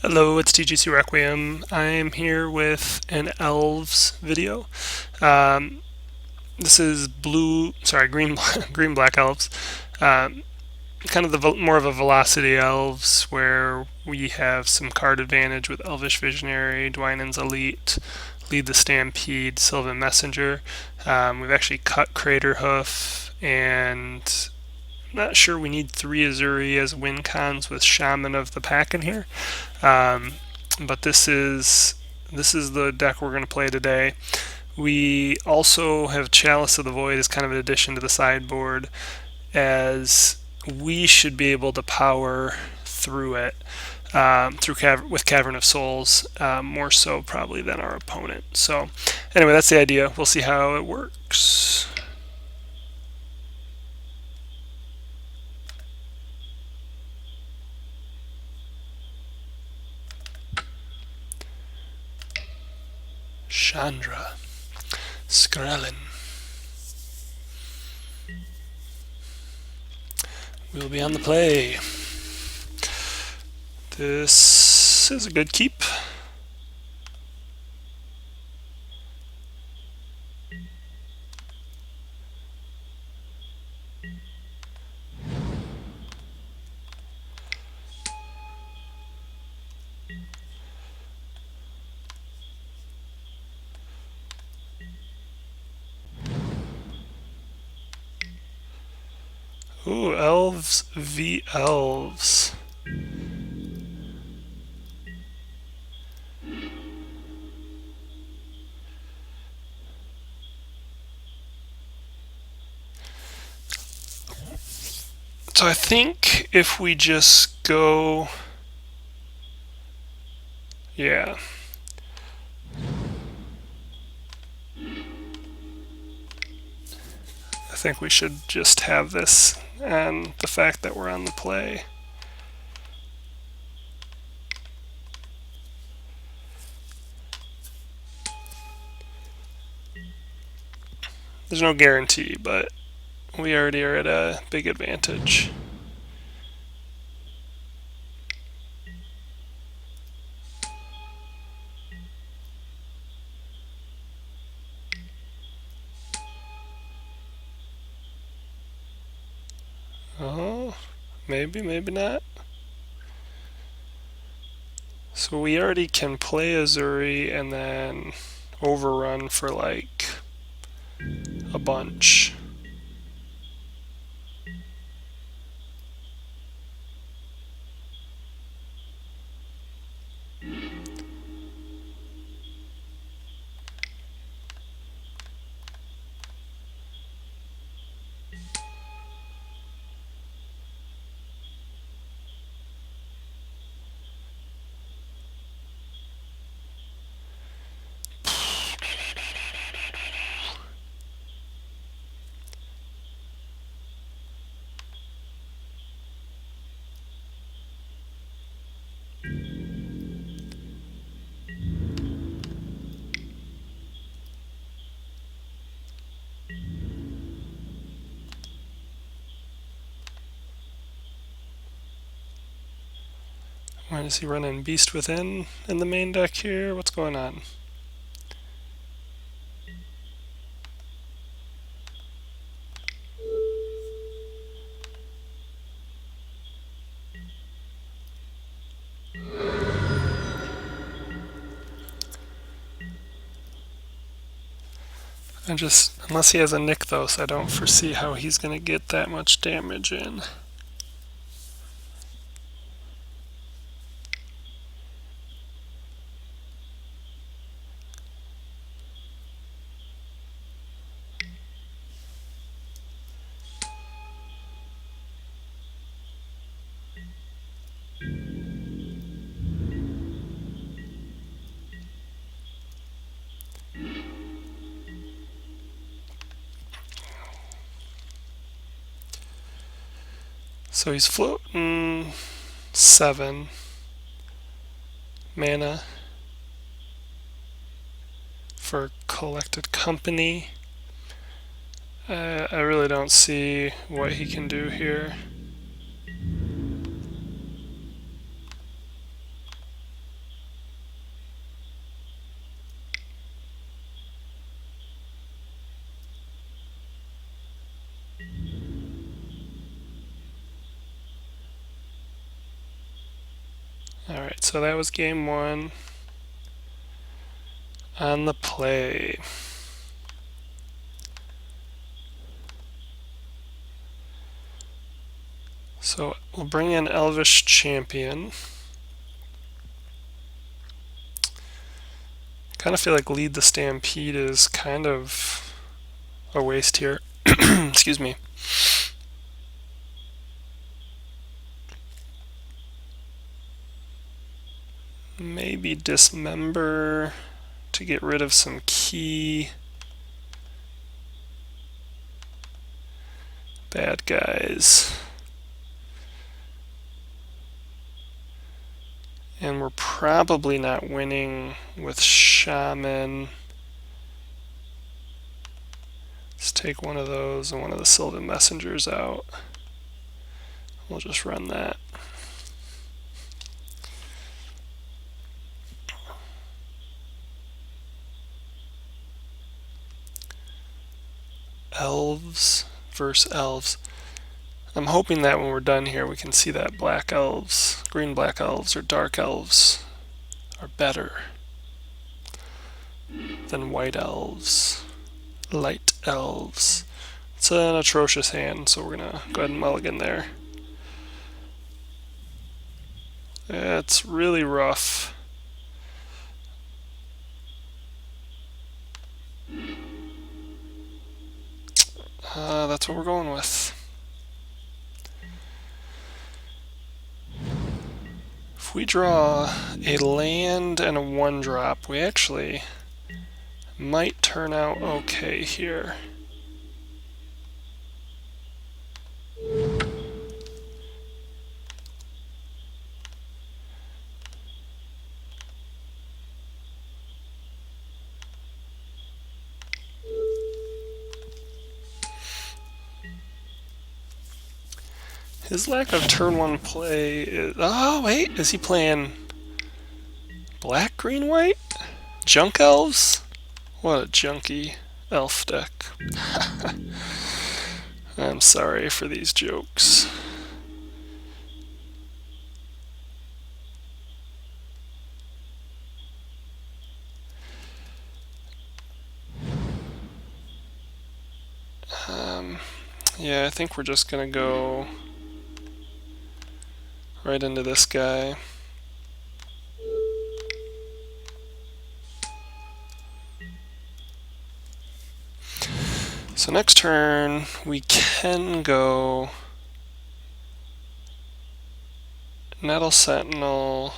Hello, it's TGC Requiem. I'm here with an Elves video. Um, this is green, green black Elves. Um, kind of more of a velocity Elves, where we have some card advantage with Elvish Visionary, Dwynen's Elite, Lead the Stampede, Sylvan Messenger. We've actually cut Crater Hoof, and not sure we need 3 Azuri as win cons with Shaman of the Pack in here. Um, but this is the deck we're going to play today. We also have Chalice of the Void as kind of an addition to the sideboard, as we should be able to power through it with Cavern of Souls, more so probably than our opponent. So anyway, that's the idea. We'll see how it works. Chandra Skrellin. We'll be on the play. This is a good keep. Ooh, Elves v Elves. So I think if we just go... Yeah. I think we should just have this and the fact that we're on the play. There's no guarantee, but we already are at a big advantage. Oh, maybe, maybe not. So we already can play Azuri and then overrun for like a bunch. Why does he run in Beast Within in the main deck here? What's going on? Unless he has a Nykthos, I don't foresee how he's going to get that much damage in. So he's floating 7 mana for Collected Company. I really don't see what he can do here. Alright, so that was game one. On the play. So we'll bring in Elvish Champion. Kind of feel like Lead the Stampede is kind of a waste here. Excuse me. Maybe Dismember to get rid of some key bad guys. And we're probably not winning with Shaman. Let's take one of those and one of the Sylvan Messengers out. We'll just run that. Elves versus Elves. I'm hoping that when we're done here we can see that Black Elves, Green Black Elves, or Dark Elves are better than White Elves, Light Elves. It's an atrocious hand, so we're going to go ahead and mulligan there. It's really rough. That's what we're going with. If we draw a land and a 1-drop, we actually might turn out okay here. His lack of turn 1 play is... Oh, wait, is he playing black, green, white? Junk Elves? What a junky elf deck. I'm sorry for these jokes. Yeah, I think we're just gonna go right into this guy. So next turn we can go Nettle Sentinel,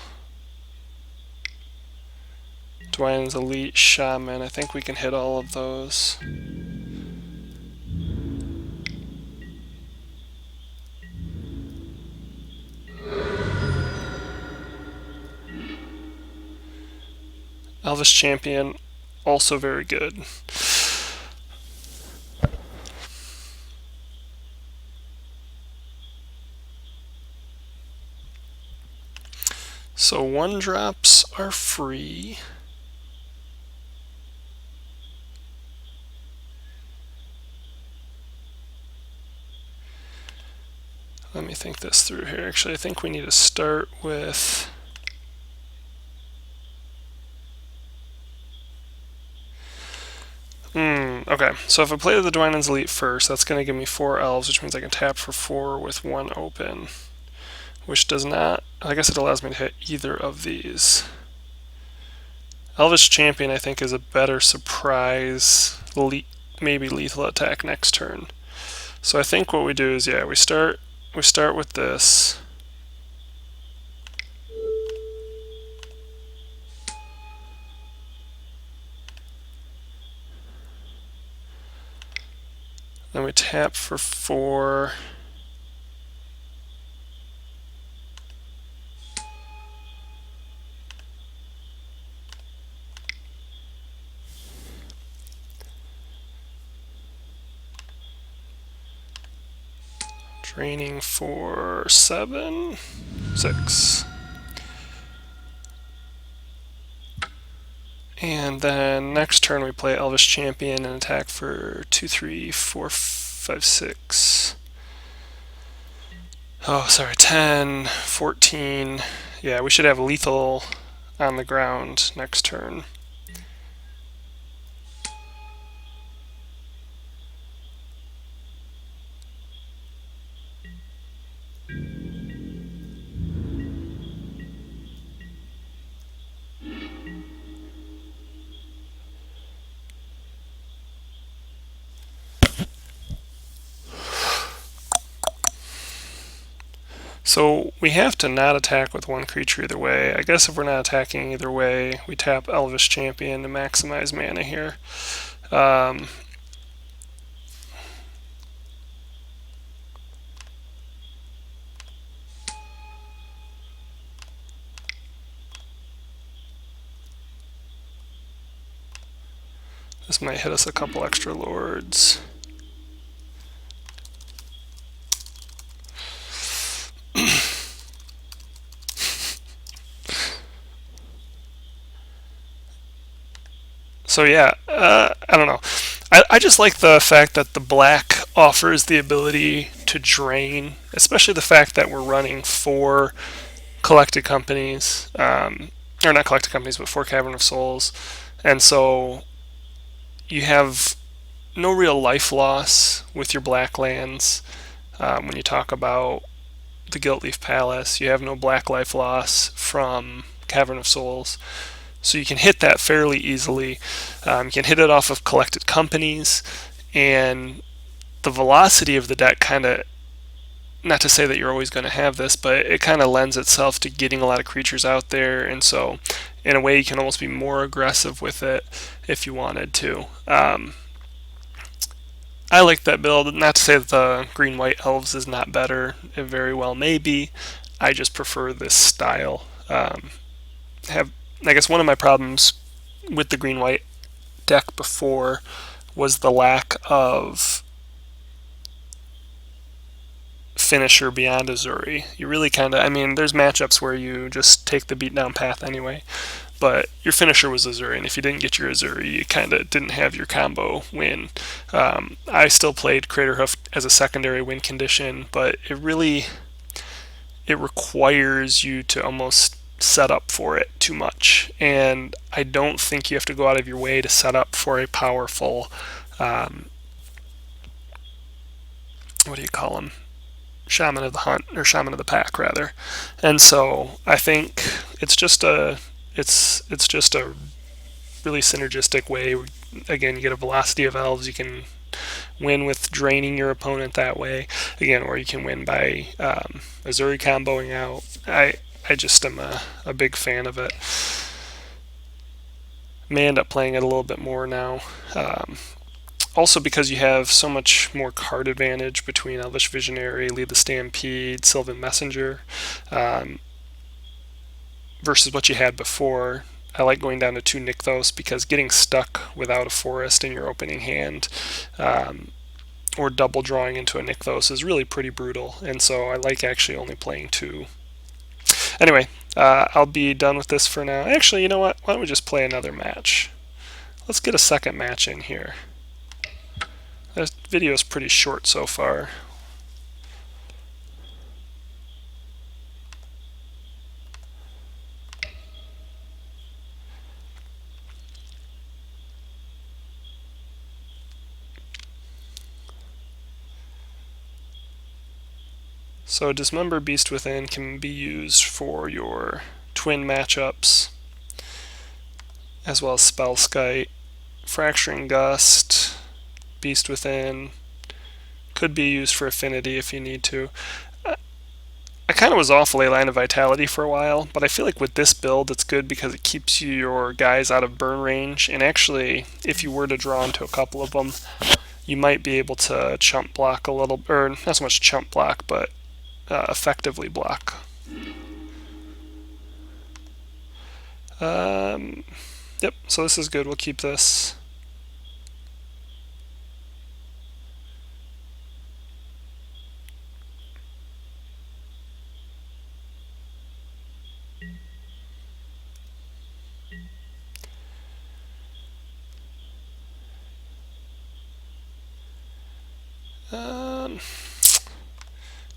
Dwynen's Elite, Shaman. I think we can hit all of those. Elvish Champion, also very good. So 1-drops are free. Let me think this through here. Actually, I think we need to start with... Okay, so if I play the Dwynen's Elite first, that's going to give me 4 Elves, which means I can tap for 4 with 1 open. Which does not... I guess it allows me to hit either of these. Elvish Champion, I think, is a better surprise, maybe lethal attack next turn. So I think what we do is, yeah, we start with this. Then we tap for 4. Draining for 7, 6. And then next turn we play Elvish Champion and attack for 2, 3, 4, 5, 6. Oh, sorry, 10, 14. Yeah, we should have lethal on the ground next turn. So we have to not attack with one creature either way. I guess if we're not attacking either way, we tap Elvish Champion to maximize mana here. This might hit us a couple extra lords. So yeah, I don't know. I just like the fact that the black offers the ability to drain, especially the fact that we're running 4 collected companies, or not collected companies, but 4 Cavern of Souls, and so you have no real life loss with your black lands. When you talk about the Gilt-Leaf Palace, you have no black life loss from Cavern of Souls. So you can hit that fairly easily. You can hit it off of collected companies, and the velocity of the deck kind of, not to say that you're always going to have this, but it kind of lends itself to getting a lot of creatures out there, and so in a way you can almost be more aggressive with it if you wanted to. I like that build. Not to say that the green-white elves is not better. It very well may be. I just prefer this style. I guess one of my problems with the green-white deck before was the lack of finisher beyond Azuri. You really kind of, I mean, there's matchups where you just take the beatdown path anyway, but your finisher was Azuri, and if you didn't get your Azuri, you kind of didn't have your combo win. I still played Craterhoof as a secondary win condition, but it requires you to almost set up for it too much, and I don't think you have to go out of your way to set up for a powerful, what do you call them? Shaman of the Hunt, or Shaman of the Pack rather. And so I think it's just a really synergistic way. Again, you get a velocity of elves. You can win with draining your opponent that way. Again, or you can win by Azuri comboing out. I just am a big fan of it. May end up playing it a little bit more now. Also because you have so much more card advantage between Elvish Visionary, Lead the Stampede, Sylvan Messenger, versus what you had before. I like going down to 2 Nykthos because getting stuck without a forest in your opening hand, or double drawing into a Nykthos, is really pretty brutal, and so I like actually only playing 2. Anyway, I'll be done with this for now. Actually, you know what? Why don't we just play another match? Let's get a second match in here. This video is pretty short so far. So Dismember Beast Within can be used for your twin matchups, as well as Spellskite. Fracturing Gust, Beast Within, could be used for Affinity if you need to. I kind of was off Leyline of Vitality for a while, but I feel like with this build it's good because it keeps your guys out of burn range, and actually if you were to draw into a couple of them, you might be able to chump block a little, or not so much chump block, but effectively block. Yep, so this is good. We'll keep this.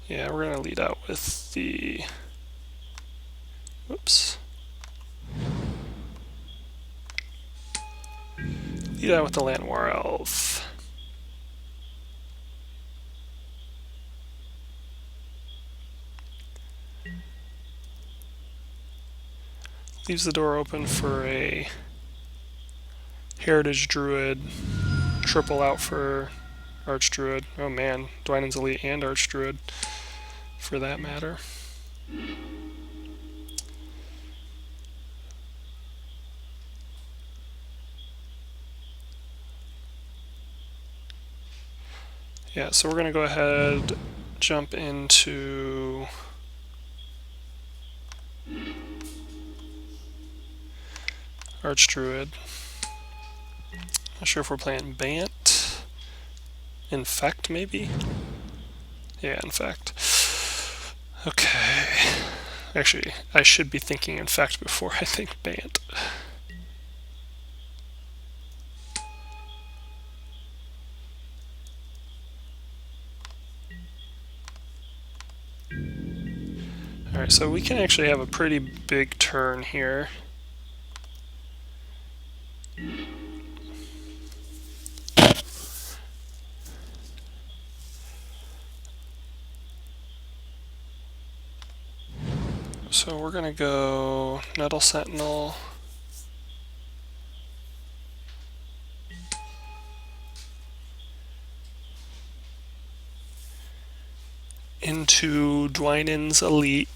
Yeah, we're going to lead out with the Oops. Lead out with the Llanowar Elf. Leaves the door open for a Heritage Druid, triple out for Archdruid. Oh man, Dwynen's Elite and Archdruid, for that matter. Yeah, so we're going to go ahead, jump into Archdruid. Not sure if we're playing Bant. Infect, maybe? Yeah, Infect. Okay. Actually, I should be thinking Infect before I think Bant. Alright, so we can actually have a pretty big turn here. So we're going to go Nettle Sentinel. Into Dwynen's Elite.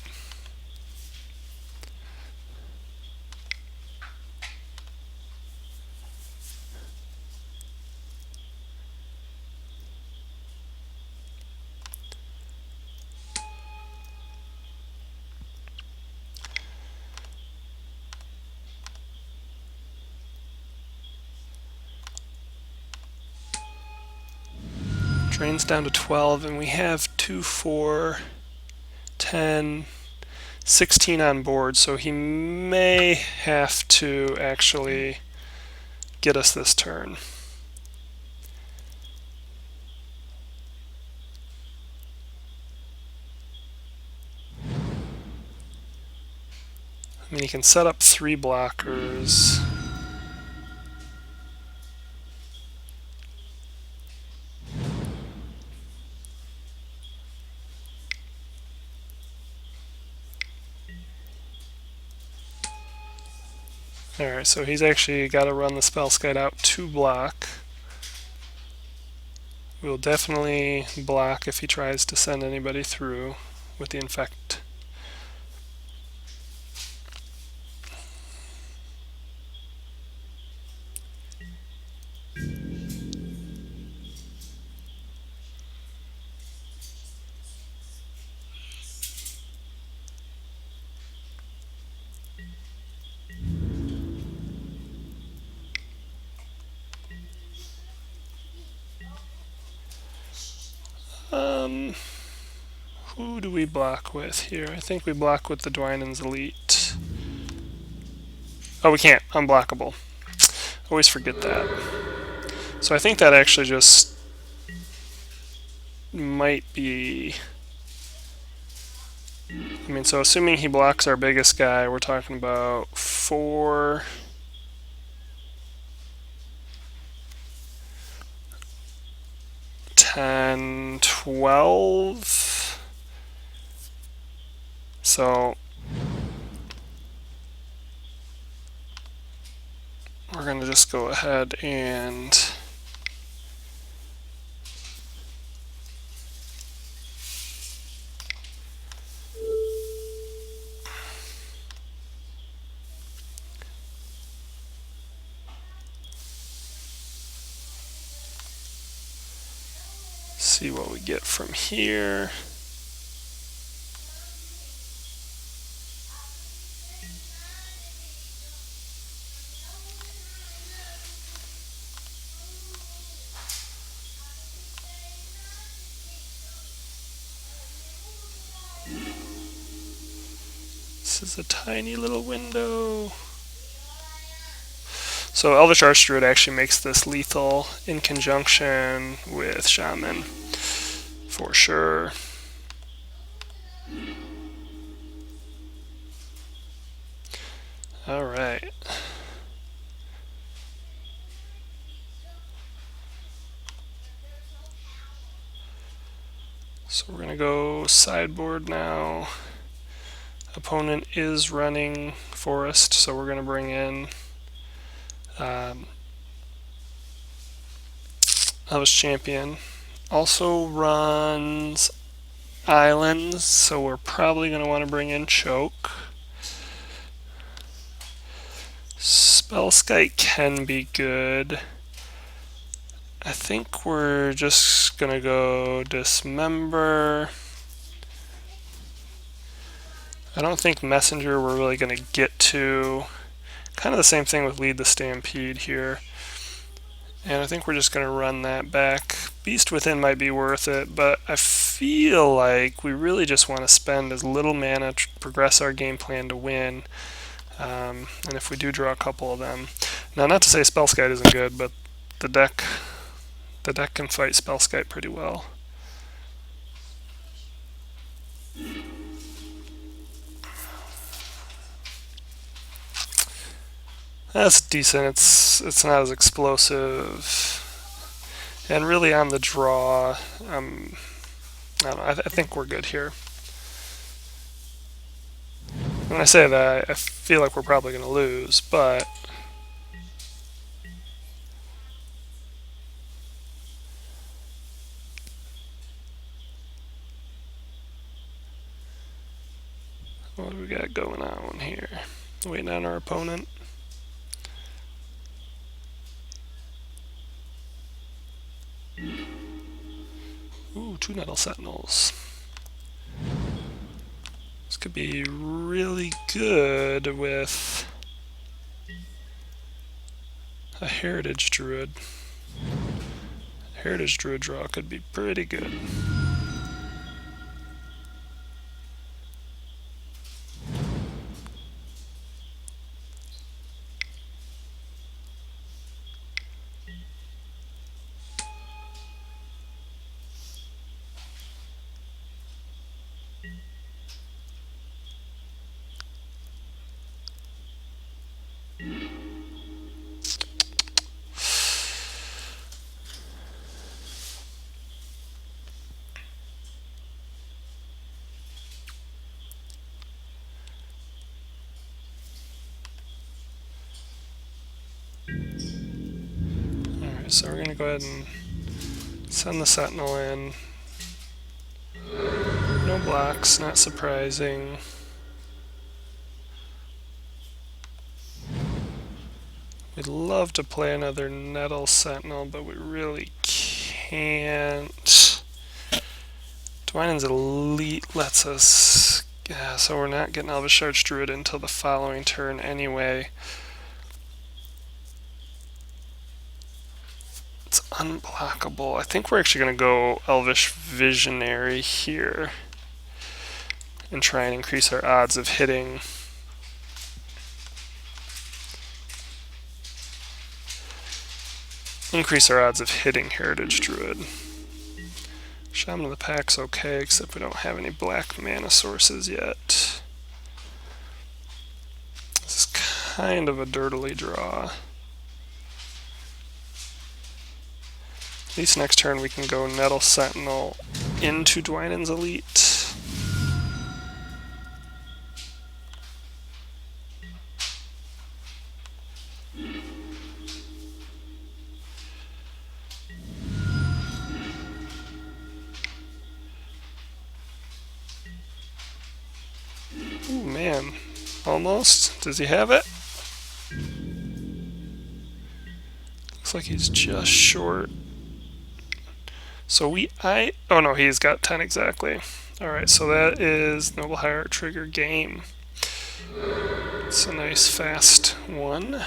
Drains down to 12, and we have 2, 4, 10, 16 on board, so he may have to actually get us this turn. I mean, he can set up 3 blockers. Alright, so he's actually got to run the Spellskite out to block. We'll definitely block if he tries to send anybody through with the Infect. Who do we block with here? I think we block with the Dwynen's Elite. Oh, we can't. Unblockable. Always forget that. So I think that actually just might be... I mean, so assuming he blocks our biggest guy, we're talking about 4... 10, 12. So we're going to just go ahead and see what we get from here. This is a tiny little window. So Elvish Archdruid actually makes this lethal in conjunction with Shaman, for sure. All right. So we're going to go sideboard now. Opponent is running forest, so we're going to bring in Elves Champion. Also runs islands, so we're probably going to want to bring in choke. Spellskite can be good. I think we're just going to go Dismember. I don't think Messenger we're really going to get to. Kind of the same thing with Lead the Stampede here. And I think we're just going to run that back. Beast Within might be worth it, but I feel like we really just want to spend as little mana to progress our game plan to win. And if we do draw a couple of them. Now, not to say Spellskite isn't good, but the deck can fight Spellskite pretty well. That's decent. It's not as explosive. And really on the draw, I don't know, I think we're good here. When I say that, I feel like we're probably going to lose, but what do we got going on here? Waiting on our opponent. Ooh, 2 Nettle Sentinels. This could be really good with a Heritage Druid. Heritage Druid draw could be pretty good. Alright, so we're going to go ahead and send the Sentinel in. No blocks, not surprising. We'd love to play another Nettle Sentinel, but we really can't. Dwynen's Elite lets us... Yeah, so we're not getting Elvish Archdruid until the following turn anyway. It's unblockable. I think we're actually going to go Elvish Visionary here and try and increase our odds of hitting. Increase our odds of hitting Heritage Druid. Shaman of the Pack's okay, except we don't have any black mana sources yet. This is kind of a dirtily draw. At least next turn we can go Nettle Sentinel into Dwynen's Elite. Ooh, man. Almost. Does he have it? Looks like he's just short. So oh no, he's got 10 exactly. Alright, so that is Noble Hierarch trigger game. It's a nice fast one. I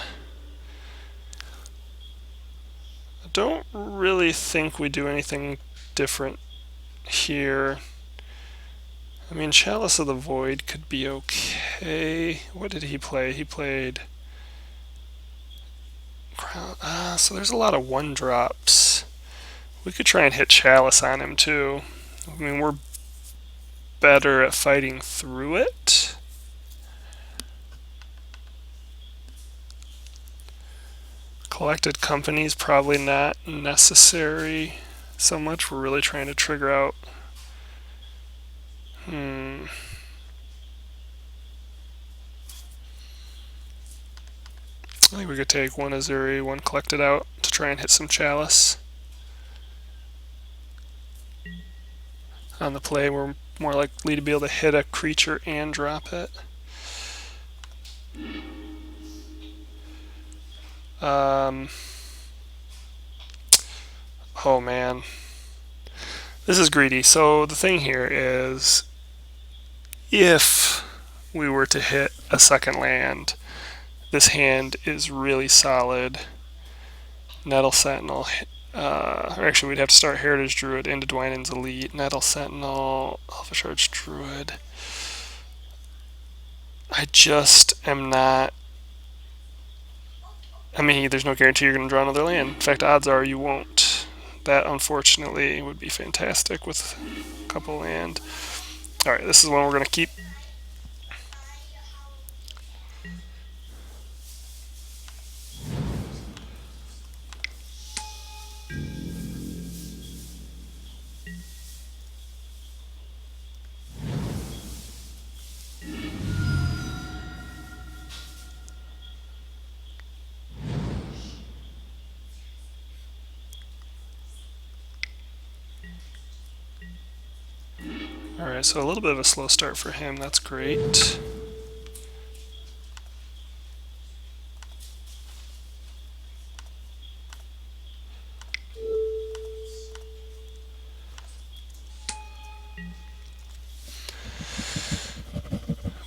don't really think we do anything different here. I mean, Chalice of the Void could be okay. What did he play? He played... so there's a lot of 1-drops. We could try and hit Chalice on him too. I mean, we're better at fighting through it. Collected companies probably not necessary so much. We're really trying to trigger out. I think we could take one Azuri, one Collected out to try and hit some Chalice. On the play, we're more likely to be able to hit a creature and drop it. Oh man. This is greedy. So the thing here is, if we were to hit a second land, this hand is really solid. Nettle Sentinel, or actually we'd have to start Heritage Druid into Dwynen's Elite, Nettle Sentinel, Elvish Archdruid. I just am not. I mean, there's no guarantee you're going to draw another land. In fact, odds are you won't. That, unfortunately, would be fantastic with a couple land. Alright, this is one we're going to keep. Alright, so a little bit of a slow start for him. That's great.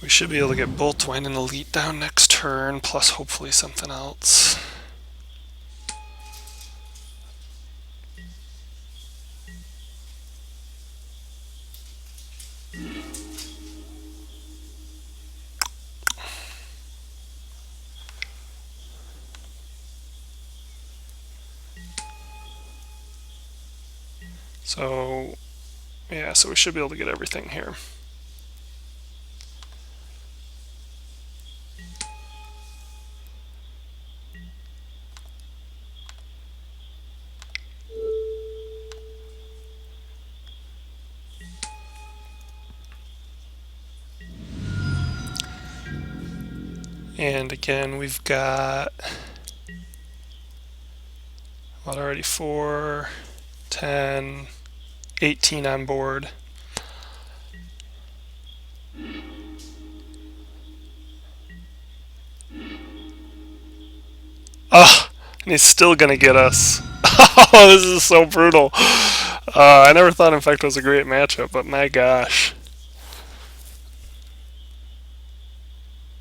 We should be able to get both Dwayne and Elite down next turn, plus hopefully something else. So, yeah, so we should be able to get everything here. And again, we've got, what, already 4, 10, 18 on board. Oh, and he's still gonna get us. Oh, this is so brutal. I never thought Infect was a great matchup, but my gosh.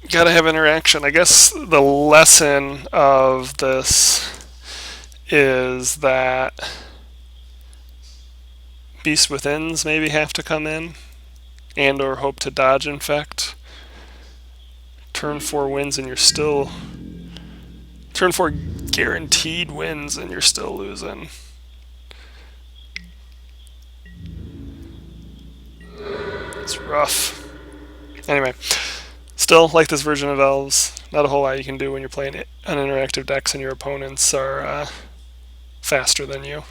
Gotta have interaction. I guess the lesson of this is that Beast Withins maybe have to come in and or hope to dodge Infect. Turn 4 wins and you're still... Turn 4 guaranteed wins and you're still losing. It's rough. Anyway, still like this version of Elves. Not a whole lot you can do when you're playing uninteractive decks and your opponents are faster than you.